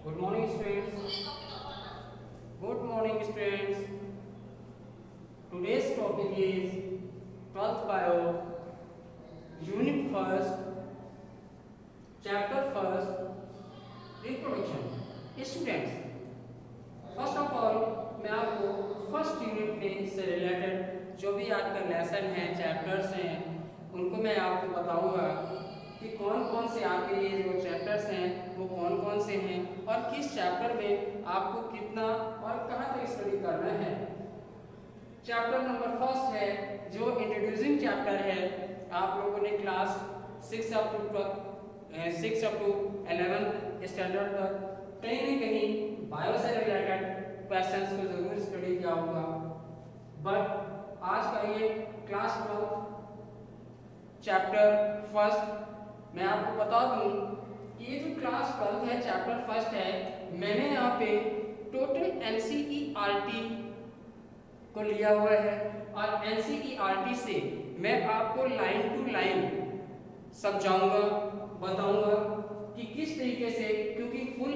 Good morning, students. Good morning, students. Today's topic is 12th Bio, Unit 1st, Chapter 1st, Reproduction. Students, first of all, मैं आपको first unit में से related जो भी आपका lesson है, चैप्टर्स हैं, उनको मैं आपको बताऊंगा कि कौन कौन से आपके ये जो चैप्टर्स हैं वो कौन कौन से हैं और किस चैप्टर में आपको कितना और कहाँ तक स्टडी करना है। चैप्टर नंबर फर्स्ट है जो इंट्रोड्यूसिंग चैप्टर है। आप लोगों ने class 6 up to 11th standard तक कहीं न कहीं बायो से रिलेटेड क्वेश्चंस को जरूर स्टडी किया होगा, बट आज का ये क्लास 12 चैप्टर फर्स्ट मैं आपको बता दूं कि ये जो क्लास 12 है चैप्टर फर्स्ट है, मैंने यहाँ पे टोटल एनसीईआरटी को लिया हुआ है और एनसीईआरटी से मैं आपको लाइन टू लाइन समझाऊंगा, बताऊंगा कि किस तरीके से, क्योंकि फुल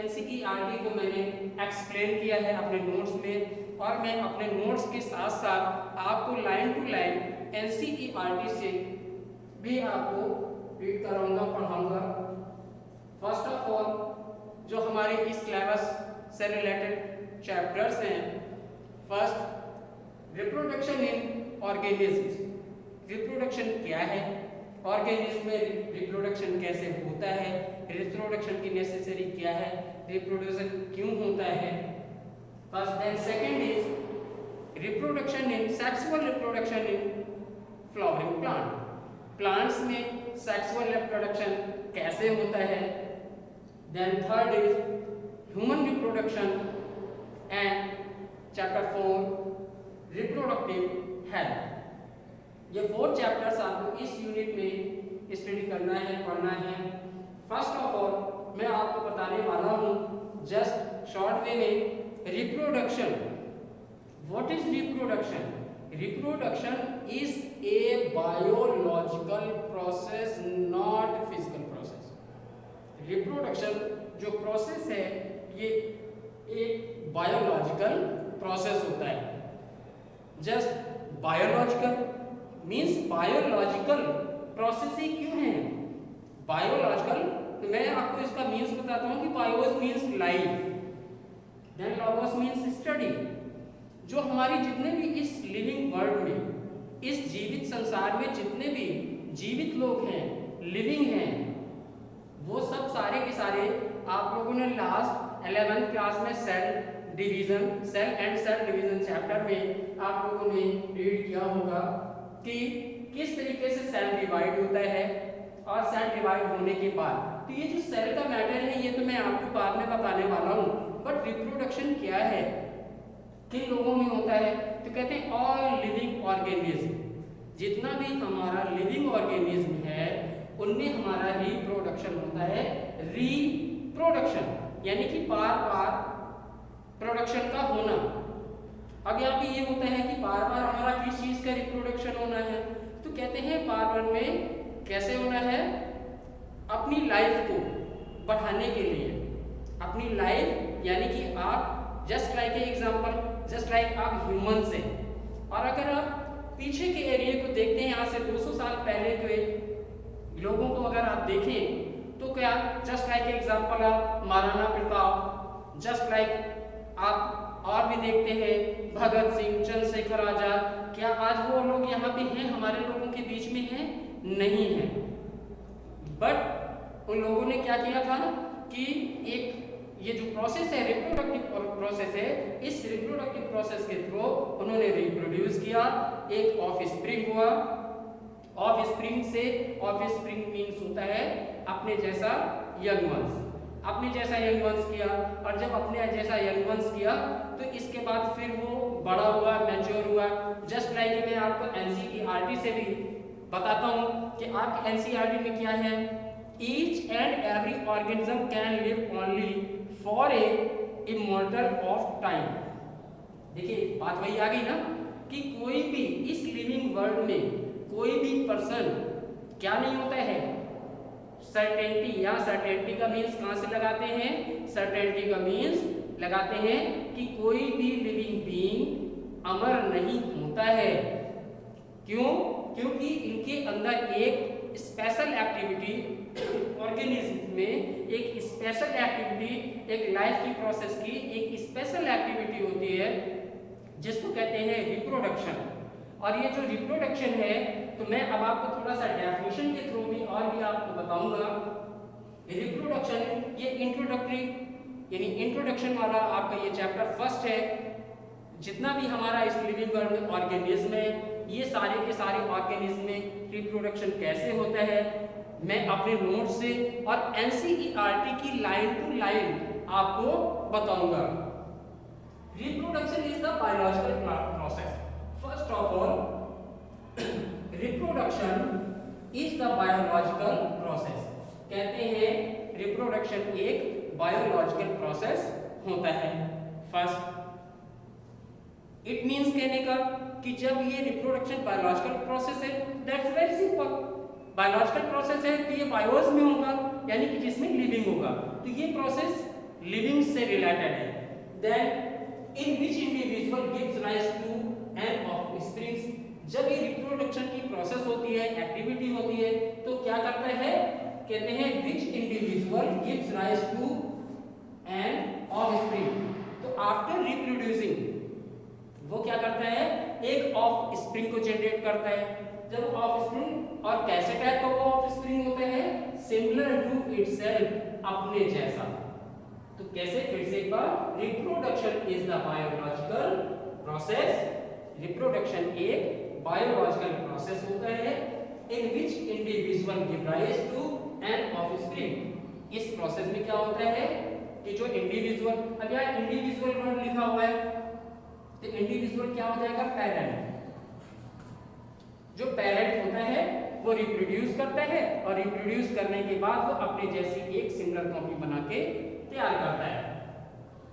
एनसीईआरटी को मैंने एक्सप्लेन किया है अपने नोट्स में और मैं अपने नोट्स के साथ साथ आपको लाइन टू लाइन एनसीईआरटी से भी आपको रीड कराऊंगा, पढ़ाऊंगा। फर्स्ट ऑफ ऑल जो हमारे इस सिलेबस से रिलेटेड चैप्टर्स हैं, first reproduction in organism. Reproduction क्या है, ऑर्गेनिज्म में रिप्रोडक्शन कैसे होता है, रिप्रोडक्शन की नेसेसरी क्या है, रिप्रोडक्शन क्यों होता है, first. Then second is reproduction in sexual reproduction in flowering plant. Plants में सेक्सुअल रिप्रोडक्शन कैसे होता है। Then third is human reproduction and chapter 4 reproductive health. ये 4 चैप्टर्स आपको इस यूनिट में स्टडी करना है, पढ़ना है। फर्स्ट ऑफ ऑल मैं आपको बताने वाला हूँ जस्ट शॉर्ट वे में reproduction. What is reproduction? Reproduction is a biological process, not physical process. Reproduction जो प्रोसेस है ये एक बायोलॉजिकल प्रोसेस होता है। Just biological means biological process ही क्यों है बायोलॉजिकल, तो मैं आपको इसका मीन्स बताता हूँ कि bios means life, then logos means study. जो हमारी जितने भी इस लिविंग वर्ल्ड में, इस जीवित संसार में जितने भी जीवित लोग हैं, लिविंग हैं, वो सब सारे के सारे आप लोगों ने लास्ट 11th क्लास में cell and cell division chapter में आप लोगों ने रीड किया होगा कि किस तरीके से सेल डिवाइड होता है और सेल डिवाइड होने के बाद तो ये जो सेल का मैटर है ये तो मैं आपको बाद में बताने वाला हूँ, बट रिप्रोडक्शन क्या है, किन लोगों में होता है, तो कहते हैं ऑल लिविंग ऑर्गेनिज्म। जितना भी हमारा लिविंग ऑर्गेनिज्म है उनमें हमारा रिप्रोडक्शन होता है। रिप्रोडक्शन यानी कि बार बार प्रोडक्शन का होना। अब यहाँ पे ये होता है कि बार बार हमारा किस चीज का रिप्रोडक्शन होना है, तो कहते हैं बार बार में कैसे होना है, अपनी लाइफ को बढ़ाने के लिए। अपनी लाइफ यानी कि आप just like example, just like आप ह्यूमन से, और अगर आप पीछे के एरिया को देखते हैं, यहाँ से 200 साल पहले के लोगों को अगर आप देखें तो क्या जस्ट लाइक एग्जाम्पल आप महाराणा प्रताप, जस्ट लाइक आप और भी देखते हैं भगत सिंह, चंद्रशेखर आजाद, क्या आज वो लोग यहाँ पे हैं, हमारे लोगों के बीच में हैं? नहीं है। बट उन लोगों ने क्या किया था कि एक ये जो प्रोसेस है रिप्रोडक्टिव प्रोसेस है, इस रिप्रोडक्टिव प्रोसेस के थ्रू उन्होंने रिप्रोड्यूस किया, एक ऑफस्प्रिंग हुआ। ऑफस्प्रिंग से, ऑफस्प्रिंग मीन्स होता है अपने जैसा यंग वंस, अपने जैसा यंग वंस किया, और जब अपने जैसा यंग वंस किया तो इसके बाद फिर वो बड़ा हुआ, मैच्योर हुआ। जस्ट लाइक मैं आपको एनसीईआरटी से भी बताता हूँ कि आपके एनसीईआरटी में क्या है, each and every organism can live only for a immortal of time. देखिए बात वही आ गई ना कि कोई भी इस लिविंग वर्ल्ड में कोई भी पर्सन क्या नहीं होता है, सर्टेनिटी, या सर्टेनिटी का मीन्स कहां से लगाते हैं, सर्टेनिटी का मीन्स लगाते हैं कि कोई भी लिविंग बीइंग अमर नहीं होता है। क्यों? क्योंकि इनके अंदर एक स्पेशल एक्टिविटी, ऑर्गेनिज्म में एक स्पेशल एक्टिविटी, एक लाइफ की प्रोसेस की एक स्पेशल एक्टिविटी होती है जिसको कहते हैं रिप्रोडक्शन। और ये जो रिप्रोडक्शन है, तो मैं अब आपको थोड़ा सा डेफिनेशन के थ्रू भी और भी आपको बताऊंगा। रिप्रोडक्शन ये इंट्रोडक्टरी यानी इंट्रोडक्शन वाला आपका ये चैप्टर फर्स्ट है। जितना भी हमारा इस लिविंग ऑर्गेनिज्म है, ये सारे के सारे ऑर्गेनिज्म में रिप्रोडक्शन कैसे होता है, मैं अपने नोट से और एनसीईआरटी की लाइन टू लाइन आपको बताऊंगा। Reproduction is the biological process. First of all, reproduction is the biological process. कहते हैं रिप्रोडक्शन एक बायोलॉजिकल प्रोसेस होता है। फर्स्ट, इट मीन्स कहने का कि जब ये रिप्रोडक्शन बायोलॉजिकल प्रोसेस है, that's very simple. Biological process है तो ये बायोस में होगा, यानी कि जिसमें लिविंग होगा, तो ये प्रोसेस लिविंग से रिलेटेड है। Then in which individual gives rise to an offsprings. जब ये रिप्रोडक्शन की प्रोसेस होती है, एक्टिविटी होती है, तो क्या करता है, कहते हैं which individual gives rise to an offspring. तो आफ्टर रिप्रोड्यूसिंग वो क्या करता है, एक ऑफस्प्रिंग को जनरेट करता है। जब ऑफस्प्रिंग, और कैसे टाइप का वो ऑफस्प्रिंग होता है, सिमिलर टू इटसेल्फ, अपने जैसा। तो कैसे, फिर से एक बार, reproduction is the biological process. Reproduction एक बायोलॉजिकल प्रोसेस होता है in which individual give rise to an offspring. इस प्रोसेस में क्या होता है कि जो इंडिविजुअल, अब यहाँ इंडिविजुअल वर्ड लिखा हुआ है, तो इंडिविजुअल क्या हो जाएगा, पेरेंट। जो पेरेंट होता है वो रिप्रोड्यूस करता है, और रिप्रोड्यूस करने के बाद वो अपने जैसी एक सिमिलर कॉपी बना के तैयार करता है।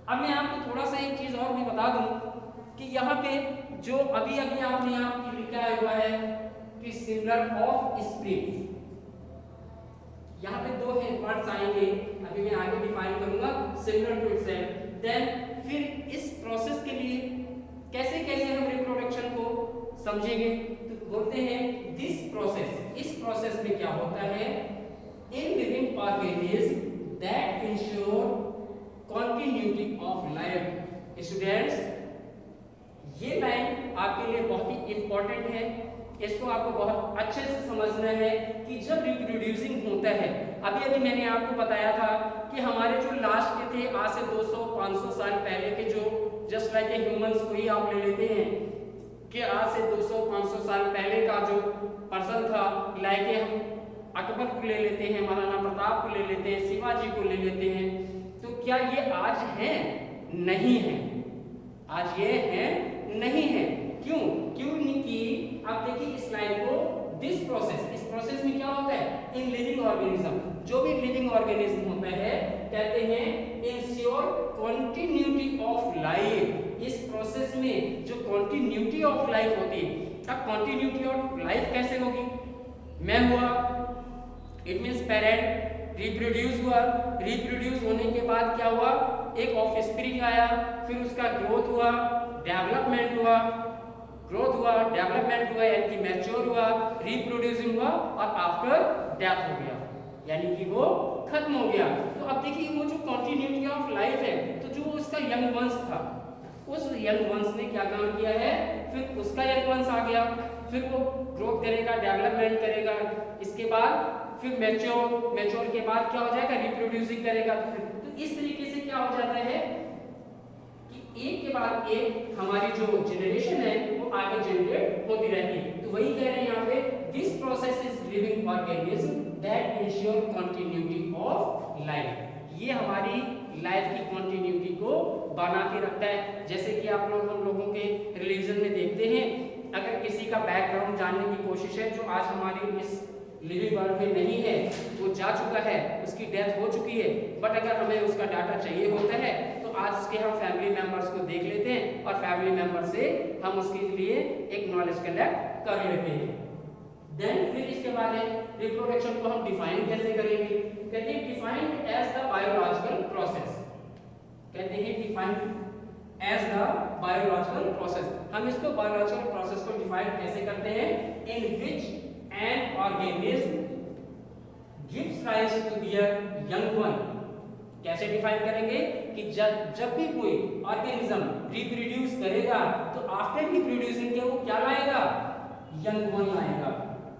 अब मैं आपको थोड़ा सा एक चीज और भी बता दूं कि यहाँ पे जो अभी अभी आपने यहाँ लिखा हुआ है कि सिमिलर ऑफ स्प्रिंग, यहाँ पे दो है वर्ड्स आएंगे, अभी मैं आगे डिफाइन करूंगा, सिमिलर टू इटसेल्फ। देन फिर इस प्रोसेस के लिए कैसे कैसे हम रिप्रोडक्शन को समझेंगे, तो बोलते हैं दिस प्रोसेस, इस प्रोसेस में क्या होता है, इन living organism that ensure continuity of life. Students, ये लाइन आपके लिए बहुत ही इंपॉर्टेंट है, इसको आपको बहुत अच्छे से समझना है कि जब रिप्रोड्यूसिंग होता है, अभी अभी मैंने आपको बताया था कि हमारे जो लास्ट के थे, आज से 200-500 साल पहले के, जो जस्ट लाइक ह्यूमंस को ही आप ले लेते हैं कि आज से 200-500 साल पहले का जो पर्सन था, लाइक हम अकबर को ले लेते हैं, महाराणा प्रताप को ले लेते हैं, शिवाजी को ले लेते हैं, तो क्या ये आज हैं? नहीं है, आज ये हैं नहीं है। क्यों? क्योंकि आप देखिए इस लाइन को, दिस प्रोसेस, इस प्रोसेस में क्या होता है, इन लिविंग ऑर्गेनिज्म, जो भी लिविंग ऑर्गेनिज्म होता है, कहते हैं इंश्योर कंटिन्यूटी ऑफ लाइफ। इस प्रोसेस में जो कंटिन्यूटी ऑफ लाइफ होती है, अब कंटिन्यूटी ऑफ लाइफ कैसे होगी, मैं हुआ, इट मींस पेरेंट, रिप्रोड्यूस हुआ, रिप्रोड्यूस होने के बाद क्या हुआ, एक ऑफस्प्रिंग आया, फिर उसका ग्रोथ हुआ, डेवलपमेंट हुआ, ग्रोथ हुआ, डेवलपमेंट हुआ, यानी कि मैच्योर हुआ, रिप्रोड्यूसिंग हुआ, और आफ्टर डेथ हो गया, यानी कि वो खत्म हो गया। तो अब देखिए वो जो कंटिन्यूटी ऑफ लाइफ है, तो जो उसका यंग वंश था, उस यंग वंश ने क्या काम किया है, फिर उसका यंग वंश आ गया, फिर वो ग्रोथ करेगा, डेवलपमेंट करेगा, इसके बाद फिर मैच्योर के बाद क्या हो जाएगा, रिप्रोड्यूसिंग करेगा। तो इस तरीके से क्या हो जाता है कि एक के बाद एक हमारी जो जनरेशन है वो आगे जनरेट होती रहती है। तो वही कह रहे हैं यहाँ पे, this process is living organism that ensure continuity of life. ये हमारी लाइफ की कंटिन्यूटी को बना के रखता है। जैसे कि आप लोग, हम लोगों के रिलीजन में देखते हैं, अगर किसी का बैकग्राउंड जानने की कोशिश है, जो आज हमारे इस लिविंग वर्ल्ड में नहीं है, वो जा चुका है, उसकी डेथ हो चुकी है, बट अगर हमें उसका डाटा चाहिए होता है तो आज उसके हम फैमिली मेंबर्स को देख लेते हैं, और फैमिली मेंबर से हम उसके लिए एक नॉलेज कलेक्ट कर लेते हैं। देन फिर इसके बाद रिप्रोडक्शन को हम डिफाइन कैसे करेंगे, कहते हैं defined as the biological process, कहते हैं defined as the biological process. हम इसको बायोलॉजिकल प्रोसेस को डिफाइन कैसे करते हैं, in which an organism gives rise to their young one. कैसे डिफाइन करेंगे कि जब भी कोई ऑर्गेनिज्म रिप्रोड्यूस करेगा तो आफ्टर रिप्रोड्यूसिंग के वो क्या लाएगा, यंग वन लाएगा,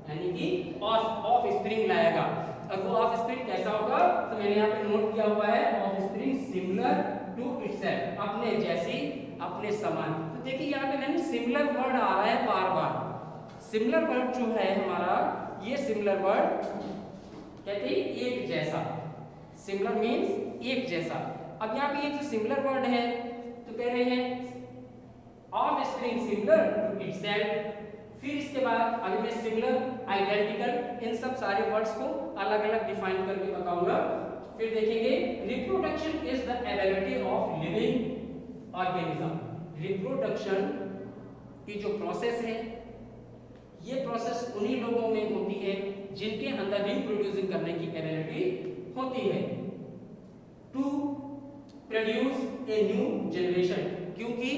यानी कि ऑफ स्प्रिंग लाएगा। और वो ऑफ स्प्रिंग कैसा होगा, तो मैंने यहाँ पे नोट किया हुआ है, offspring similar to itself, अपने जैसी, अपने समान। तो देखिए यहाँ पे मैंने सिमिलर वर्ड आ रहा है बार बार। सिमिलर वर्ड जो है हमारा, ये सिमिलर वर्ड कहते हैं एक जैसा, सिमिलर मीन्स एक जैसा। अब यहाँ पे ये जो सिमिलर वर्ड है तो कह रहे हैं offspring similar to itself. फिर इसके बाद अभी मैं सिमिलर, आइडेंटिकल, इन सब सारे वर्ड्स को अलग अलग डिफाइन करके बताऊंगा। फिर देखेंगे reproduction is the ability of living organism. Reproduction की जो प्रोसेस है, ये प्रोसेस उन्हीं लोगों में होती है जिनके अंदर रिप्रोड्यूसिंग करने की एबिलिटी होती है। To produce a new generation, क्योंकि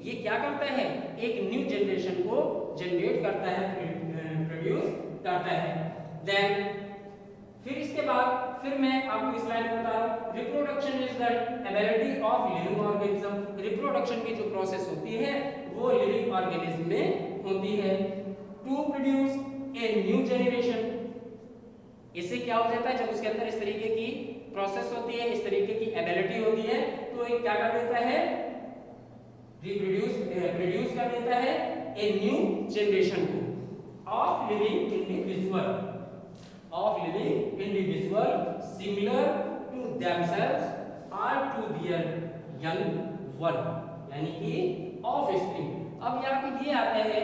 ये क्या करता है, एक न्यू जनरेशन को जनरेट करता है, प्रोड्यूस करता है। देन फिर इसके बाद फिर मैं आपको इस लाइन में बता रहा हूं, reproduction is the ability of living organism. Reproduction की जो प्रोसेस होती है वो लिविंग ऑर्गेनिज्म में होती है। To produce a new generation, इससे क्या हो जाता है, जब उसके अंदर इस तरीके की प्रोसेस होती है, इस तरीके की एबिलिटी होती है, तो ये क्या कर देता है, प्रोड्यूस कर देता है ए न्यू जनरेशन को of living individual, similar to themselves और टू देयर यंग वन, यानी कि ऑफ स्प्रिंग। अब यहाँ पे ये आता है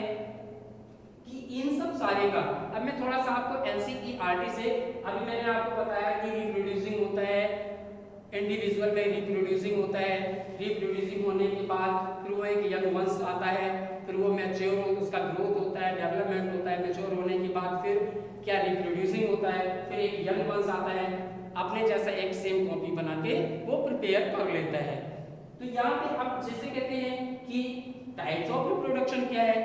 कि इन सब सारे का, अब मैं थोड़ा सा आपको एनसीईआरटी से, अभी मैंने आपको बताया कि रिप्रोड्यूसिंग होता है, इंडिविजुअल में रिप्रोड्यूसिंग होता है, रिप्रोड्यूसिंग होने के बाद फिर वो एक यंग वंश आता है, फिर वो मैच्योर, उसका ग्रोथ होता है, डेवलपमेंट होता है, मैच्योर होने के बाद फिर क्या रिप्रोड्यूसिंग होता है, फिर एक यंग वंश आता है, अपने जैसा एक सेम कॉपी बना के वो प्रिपेयर कर लेता है। तो यहाँ पे अब जैसे कहते हैं कि टाइप्स ऑफ रिप्रोडक्शन क्या है,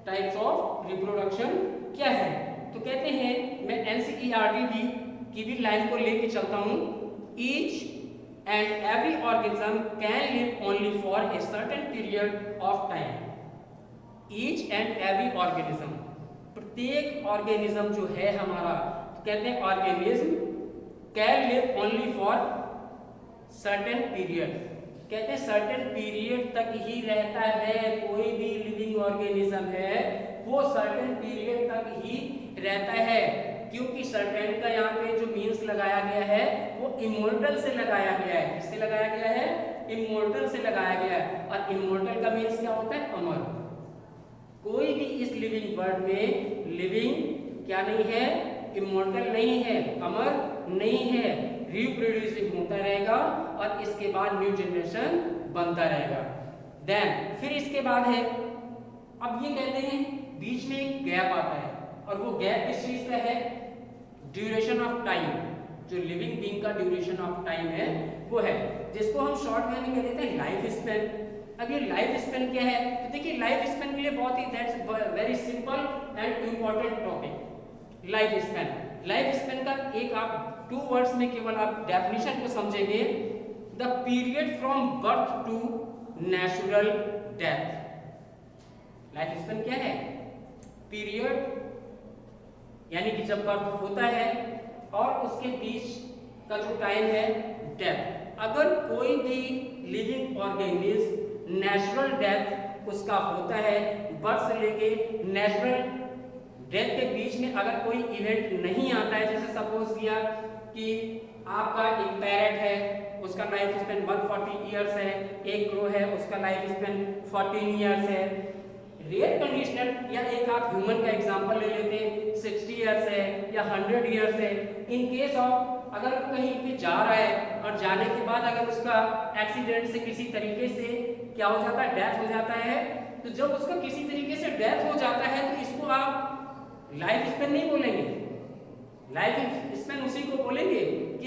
टाइप्स ऑफ रिप्रोडक्शन क्या है, तो कहते हैं, मैं एनसीईआरटी की भी लाइन को लेके चलता हूँ, each and every organism can live only for a certain period of time. Each and every organism, प्रत्येक ऑर्गेनिज्म जो है हमारा, तो कहते हैं organism can live only for certain period, कहते हैं सर्टेन पीरियड तक ही रहता है, कोई भी लिविंग ऑर्गेनिज्म है वो सर्टेन पीरियड तक ही रहता है, क्योंकि सर्टेन का यहाँ पे जो मीन्स लगाया गया है वो इमोर्टल से लगाया गया है। किससे लगाया गया है, इमोर्टल से लगाया गया है। और इमोर्टल का मीन्स क्या होता है, अमर। कोई भी इस लिविंग वर्ल्ड में लिविंग क्या नहीं है, इमोर्टल नहीं है, अमर नहीं है, रिप्रोड्यूसिंग होता रहेगा और इसके बाद न्यू जनरेशन बनता रहेगा। देन फिर इसके बाद है, अब ये कहते हैं बीच में एक गैप आता है, और वो गैप किस चीज का है, ड्यूरेशन ऑफ टाइम, जो लिविंग बीइंग का ड्यूरेशन ऑफ टाइम है वो है, जिसको हम शॉर्ट में कह देते हैं लाइफ स्पेन। अब ये लाइफ स्पेन क्या है, तो देखिए लाइफ स्पेन के लिए बहुत ही that's very simple and important topic, life span. Life span का एक आप 2 वर्ड्स में केवल आप डेफिनेशन को समझेंगे, the period from birth to natural death. Life span क्या है, पीरियड यानी कि जब बर्थ होता है और उसके बीच का जो टाइम है डेथ। अगर कोई भी लिविंग ऑर्गेनिज्म नेचुरल डेथ उसका होता है, बर्थ से लेके नेचुरल डेथ के बीच में अगर कोई इवेंट नहीं आता है, जैसे सपोज किया कि आपका एक पैरेट है, उसका लाइफ स्पेन 140 ईयर्स है, एक क्रो है उसका लाइफ स्पेन 14 ईयर्स है। रेयर कंडीशनल या एक आप ह्यूमन का एग्जांपल ले लेते हैं, 60 ईयर्स है या 100 ईयर्स है। इन केस ऑफ अगर वो कहीं पे जा रहा है और जाने के बाद अगर उसका एक्सीडेंट से किसी तरीके से क्या हो जाता है, डेथ हो जाता है, तो जब उसका किसी तरीके से डेथ हो जाता है तो इसको आप लाइफ स्पेन नहीं बोलेंगे, लाइफ स्पेन उसी को बोलेंगे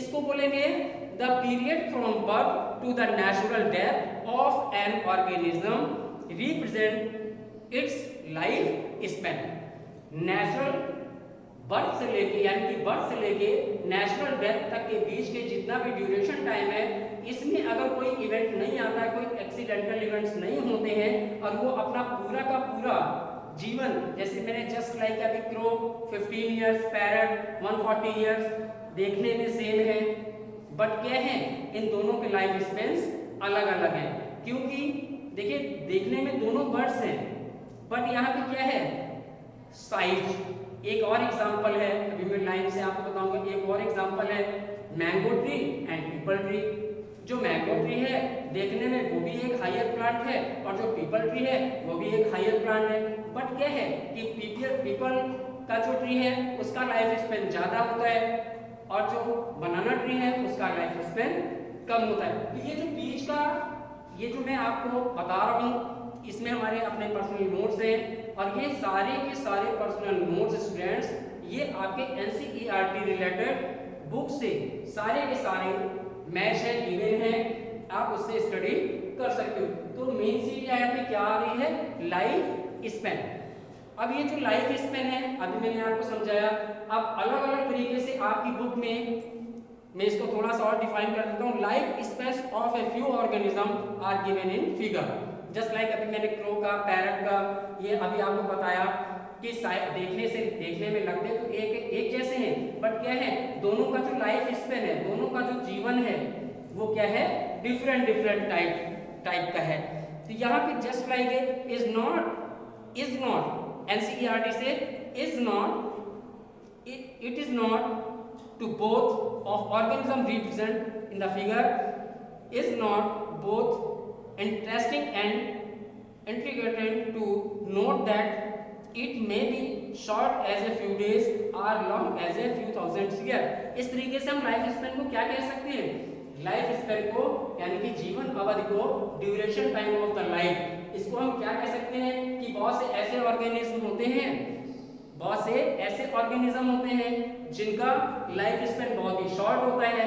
इसको बोलेंगे the period from birth to the natural death of an organism represent its life span. Natural birth से लेके यानी कि बर्थ से लेके नेचुरल डेथ तक के बीच के जितना भी ड्यूरेशन टाइम है, इसमें अगर कोई इवेंट नहीं आता है, कोई एक्सीडेंटल इवेंट्स नहीं होते हैं और वो अपना पूरा का पूरा जीवन, जैसे मैंने जस्ट लाइक अभी क्रो 15 इयर्स, पैरट 140 इयर्स, देखने में सेम है बट क्या है, इन दोनों के लाइफ स्पेन्स अलग अलग हैं। क्योंकि देखिए देखने में दोनों बर्ड्स हैं बट यहाँ पे क्या है, साइज। एक और एग्जांपल है, अभी मैं लाइन से आपको बताऊंगा, एक और एग्जांपल है mango tree and people tree. जो मैंगो ट्री है देखने में वो भी एक हायर प्लांट है और जो पीपल ट्री है वो भी एक हायर प्लांट है, बट क्या है कि पीपल का जो ट्री है उसका लाइफ स्पेन ज्यादा होता है और जो बनाना ट्री है उसका लाइफ स्पेन कम होता है। तो ये जो बीच का ये जो मैं आपको बता रहा हूँ इसमें हमारे अपने पर्सनल नोट्स हैं और ये सारे के सारे पर्सनल नोट्स स्टूडेंट्स ये आपके एनसीईआरटी रिलेटेड बुक से सारे के सारे मैच है, गिवन है, आप उससे स्टडी कर सकते हो। तो मेन चीज यहाँ पे क्या आ रही है, लाइफ स्पेन। अब ये जो लाइफ स्पेन है अभी मैंने आपको समझाया, अब अलग अलग तरीके से आपकी बुक में मैं इसको थोड़ा सा और डिफाइन कर देता हूँ। Life span of a few organism are given in figure. Just like अभी मैंने क्रो का, पैरट का ये अभी आपको बताया कि देखने में लगते तो एक जैसे हैं बट क्या है, दोनों का जो लाइफ स्पेन है, दोनों का जो जीवन है वो क्या है, डिफरेंट टाइप का है। तो यहाँ पे just like is not NCERT से is not it is not to both of organism represent in the figure is not both interesting and intriguing to note that it may be short as a few days or long as a few thousand years। इस तरीके से हम life span को क्या कह सकते हैं, life span को यानी कि जीवन अवधि को, duration time of the life, इसको हम क्या कह सकते हैं कि बहुत से ऐसे ऑर्गेनिज्म होते हैं, बहुत से ऐसे ऑर्गेनिज्म होते हैं जिनका लाइफ स्पेन बहुत ही शॉर्ट होता है,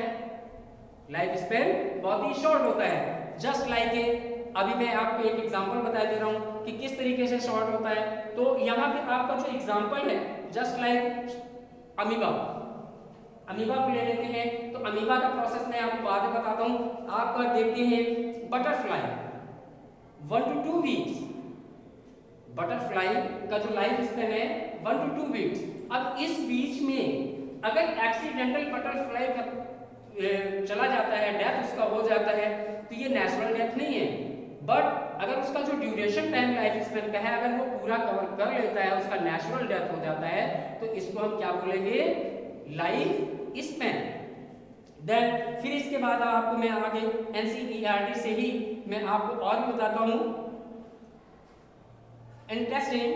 लाइफ स्पेन बहुत ही शॉर्ट होता है। जस्ट लाइक अभी मैं आपको एक एग्जांपल बता दे रहा हूं कि किस तरीके से शॉर्ट होता है। तो यहाँ पे आपका जो एग्जांपल है जस्ट लाइक अमीबा को ले लेते हैं। तो अमीबा का प्रोसेस मैं आपको बाद में बताता हूँ। आपका देखते हैं बटरफ्लाई 1 to 2 वीक्स, बटरफ्लाई का जो लाइफ स्पेन है 1 to 2 वीक्स। अब इस बीच में अगर एक्सीडेंटल बटरफ्लाई का चला जाता है, डेथ उसका हो जाता है, तो ये नेचुरल डेथ नहीं है, बट अगर उसका जो ड्यूरेशन टाइम लाइफ स्पेन का है अगर वो पूरा कवर कर लेता है, उसका नेचुरल डेथ हो जाता है, तो इसको हम क्या बोलेंगे, लाइफ स्पेन। देन फिर इसके बाद आपको मैं आगे एनसीईआरटी से ही मैं आपको और भी बताता हूँ। Interesting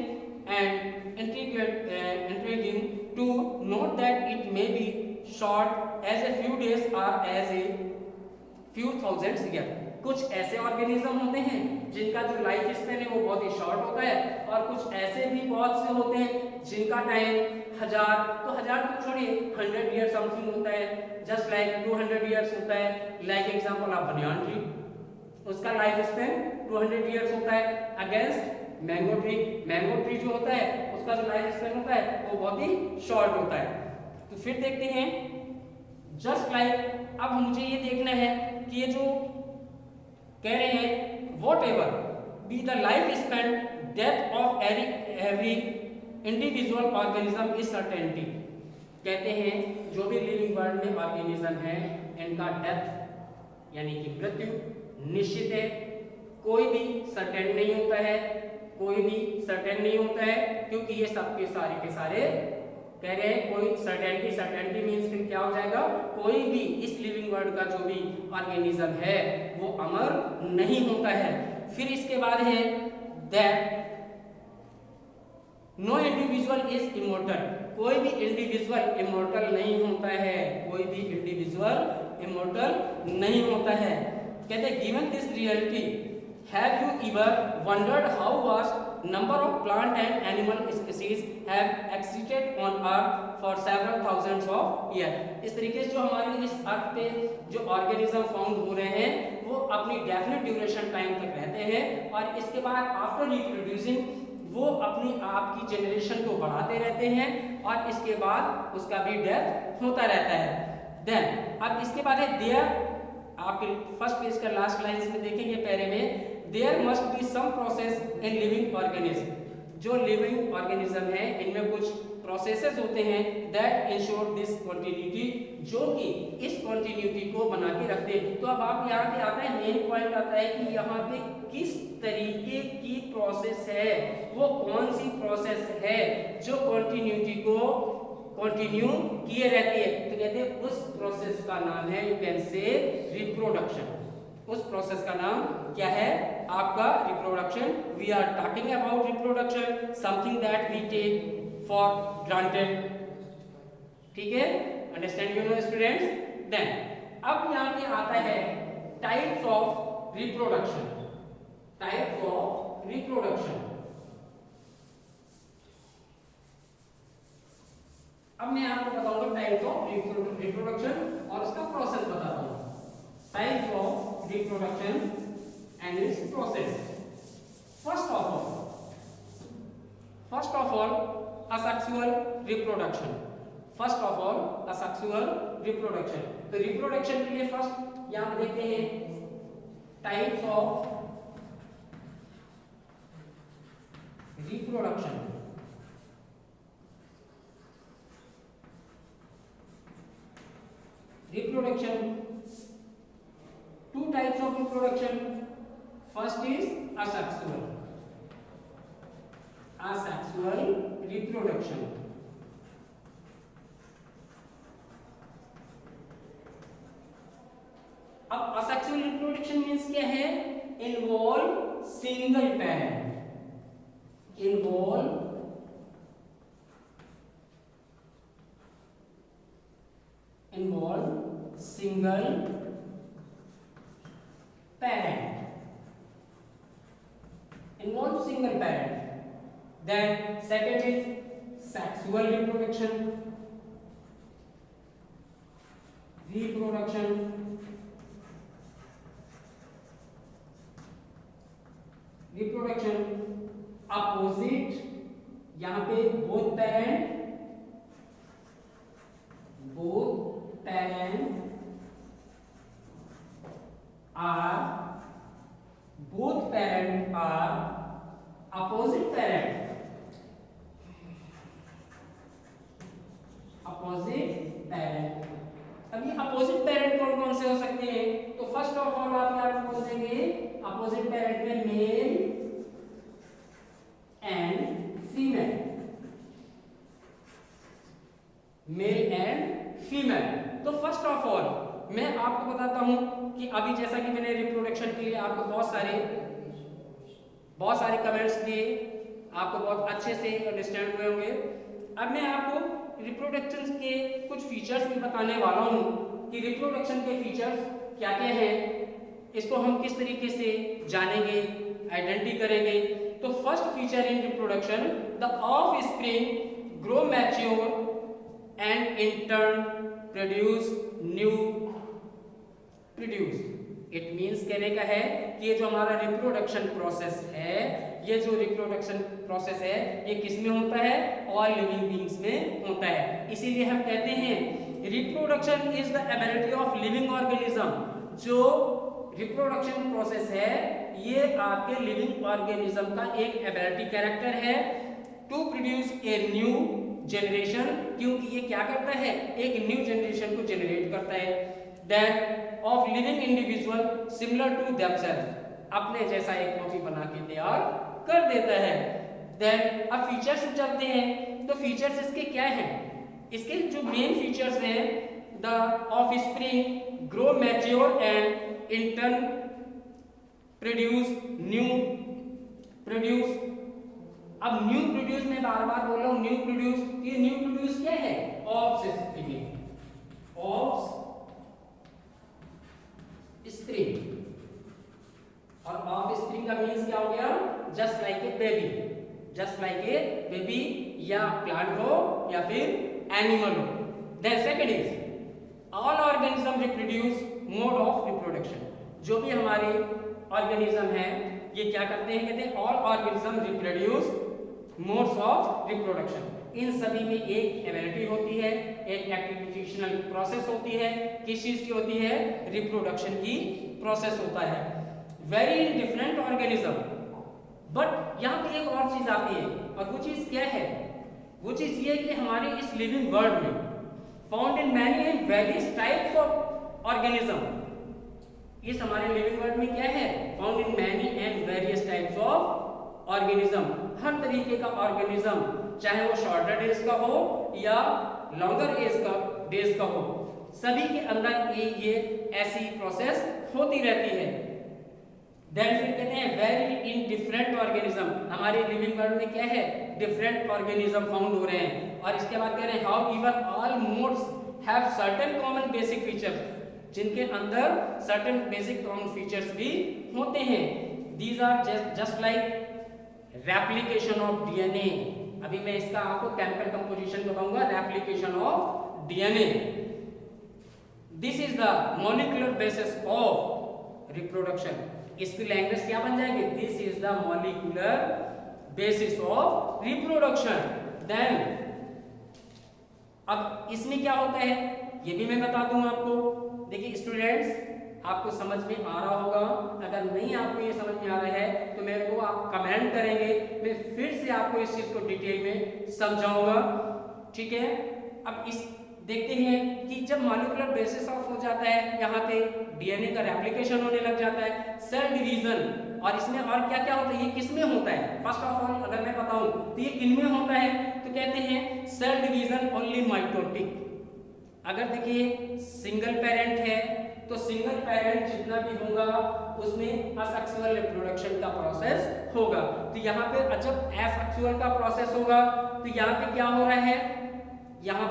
and intriguing to note that it may be short as a few days or as a few thousands years। कुछ ऐसे ऑर्गेनिज्म होते हैं जिनका जो लाइफ स्पेन है वो बहुत ही शॉर्ट होता है और कुछ ऐसे भी बहुत से होते हैं जिनका टाइम 1000 तो छोड़िए 100 ईयर समथिंग होता है, जस्ट लाइक 200 ईयर्स होता है। Like example of banyan tree, उसका लाइफ स्पेन 200 ईयर्स होता है। अगेंस्ट मैंगो ट्री जो होता है उसका जो लाइफ स्पेन होता है वो बहुत ही शॉर्ट होता है। तो फिर देखते हैं जस्ट लाइक अब मुझे ये देखना है कि ये जो कह रहे हैं whatever be the life span death of every individual organism is certainty। कहते हैं जो भी लिविंग वर्ल्ड में ऑर्गेनिज्म है इनका डेथ यानी कि मृत्यु निश्चित है, कोई भी सर्टेन नहीं होता है, कोई भी सर्टेन नहीं होता है, क्योंकि ये सबके सारे के सारे कह रहे हैं कोई सर्टेनिटी मींस फिर क्या हो जाएगा, कोई भी इस लिविंग वर्ल्ड का जो भी ऑर्गेनिज्म है वो अमर नहीं होता है। फिर इसके बाद है that no individual is immortal, कोई भी इंडिविजुअल इमोर्टल नहीं होता है, कोई भी इंडिविजुअल इमोर्टल नहीं होता है। कहते हैं given this reality have you ever wondered how vast number of plant and animal species have existed on earth for several thousands of years। इस तरीके से जो हमारे इस अर्थ पे जो ऑर्गेनिज्म फाउंड हो रहे हैं वो अपनी डेफिनेट ड्यूरेशन टाइम तक रहते हैं और इसके बाद आफ्टर रिप्रोड्यूसिंग वो अपनी आप की जनरेशन को बढ़ाते रहते हैं और इसके बाद उसका भी डेथ होता रहता है। देन अब इसके बाद है देयर, आपके फर्स्ट पेज का लास्ट लाइन में देखेंगे पैरे में, there must be some process in living organism. जो लिविंग ऑर्गेनिज्म है इनमें कुछ प्रोसेसेस होते हैं दैट इंश्योर दिस कंटिन्यूटी, जो कि इस कंटिन्यूटी को बना के रखते हैं। तो अब आप यहाँ पे आता है मेन पॉइंट आता है कि यहाँ पे किस तरीके की प्रोसेस है, वो कौन सी प्रोसेस है जो कंटिन्यूटी को कंटिन्यू किए रहती है। तो कहते हैं उस प्रोसेस का नाम है, यू कैन से रिप्रोडक्शन। उस प्रोसेस का नाम क्या है आपका reproduction. We are talking about reproduction, something that we take for granted. ठीक है, understand you know students. Then अब यहाँ पे आता है types of reproduction. Types of reproduction. अब मैं आपको बताऊंगा टाइप्स ऑफ रिप्रोडक्शन और उसका प्रोसेस बताता हूं। Types of reproduction and it's process. First of all asexual reproduction। First of all asexual reproduction। तो रिप्रोडक्शन के लिए फर्स्ट यहां पर देखते हैं types of reproduction. Reproduction, two types of reproduction. First is asexual reproduction। अब asexual reproduction means क्या है? Involve single parent। Involve single parent। Involve single parent। Then second is sexual reproduction। Opposite, यहां पे both parent are opposite parent। अब ये opposite parent कौन कौन से हो सकते हैं? तो फर्स्ट ऑफ ऑल आप क्या बोल देंगे अपोजिट पेरेंट में मेल एंड फीमेल। तो फर्स्ट ऑफ ऑल मैं आपको बताता हूं कि अभी जैसा कि मैंने रिप्रोडक्शन के लिए आपको बहुत सारे कमेंट्स दिए, आपको बहुत अच्छे से अंडरस्टैंड हुए होंगे। अब मैं आपको रिप्रोडक्शन के कुछ फीचर्स भी बताने वाला हूं कि रिप्रोडक्शन के फीचर्स क्या क्या हैं, इसको हम किस तरीके से जानेंगे, आइडेंटिटी करेंगे। तो first feature in reproduction, the offspring grow mature and in turn produce new produce. It means कहने का है कि ये जो हमारा रिप्रोडक्शन प्रोसेस है, ये जो रिप्रोडक्शन प्रोसेस है ये किस में होता है? ऑल लिविंग बीइंग्स में होता है। इसीलिए हम कहते हैं reproduction is the ability of living organism. जो रिप्रोडक्शन प्रोसेस है ये आपके लिविंग ऑर्गेनिज्म का एक एबिलिटी कैरेक्टर है to produce a new generation, क्योंकि ये क्या करता है? एक न्यू जनरेशन को जनरेट करता है। That of living individual similar to themself, अपने जैसा एक कॉपी बना के तैयार कर देता है। देन अब फीचर्स चलते हैं, तो फीचर्स इसके क्या हैं? इसके जो मेन फीचर्स हैं, the offspring grow mature and in turn produce new produce. अब न्यू प्रोड्यूस में बार बार बोल रहा हूं न्यू प्रोड्यूस, ये न्यू प्रोड्यूस क्या है? Offspring, offspring. और ऑफस्प्रिंग का मीन्स क्या हो गया? Just like a baby. Baby या प्लांट हो या फिर एनिमल हो। Then second is all organism reproduce mode of reproduction. जो भी हमारे ऑर्गेनिज्म है ये क्या करते हैं, कहते हैं all organism reproduce modes of reproduction. इन सभी में एक एबिलिटी होती है, एक एक्टिविटेशनल प्रोसेस होती है। किस चीज की होती है, रिप्रोडक्शन की प्रोसेस होता है। वेरी डिफरेंट ऑर्गेनिज्म, बट यहाँ पे एक और चीज आती है, और वो चीज क्या है, वो चीज ये है कि हमारे इस लिविंग वर्ल्ड में found in many and various types of organism. इस हमारे लिविंग वर्ल्ड में क्या है, found in many and various types of organism. हर तरीके का ऑर्गेनिज्म, चाहे वो शॉर्टर डेज का हो या लॉन्गर डेज का हो, सभी के अंदर ये ऐसी प्रोसेस होती रहती है। देन फिर कहते हैं वेरी इन डिफरेंट ऑर्गेनिज्म। हमारे लिविंग वर्ल्ड में क्या है, डिफरेंट ऑर्गेनिज्म फाउंड हो रहे हैं। और इसके बाद कह रहे हैं how even all modes have certain common basic features, जिनके अंदर सर्टेन बेसिक कॉमन फीचर्स भी होते हैं। These are just like replication of DNA. अभी मैं इसका आपको केमिकल कंपोजिशन बताऊंगा, replication of DNA. This is the molecular basis of reproduction. इसकी लैंग्वेज क्या बन जाएगी, this is the molecular basis of reproduction. Then अब इसमें क्या होता है ये भी मैं बता दूं आपको। देखिए स्टूडेंट्स, आपको समझ में आ रहा होगा, अगर नहीं आपको ये समझ में आ रहा है तो मेरे को आप कमेंट करेंगे, मैं फिर से आपको इस चीज को डिटेल में समझाऊंगा, ठीक है। अब इस देखते हैं कि जब मॉलिक्यूलर बेसिस ऑफ हो जाता है, यहाँ पे डीएनए का रेप्लिकेशन होने लग जाता है, सेल डिवीजन, और इसमें और क्या क्या होता है, ये किसमें होता है, फर्स्ट ऑफ ऑल अगर मैं बताऊं तो ये किनमें होता है, तो कहते हैं सेल डिवीजन ओनली माइटोटिक। अगर देखिए सिंगल पेरेंट है तो सिंगल पेरेंट जितना भी होगा उसमें असेक्सुअल रिप्रोडक्शन का प्रोसेस होगा। तो यहाँ पे जब एसेक्सुअल का प्रोसेस होगा तो यहाँ पे क्या हो रहा है, यहाँ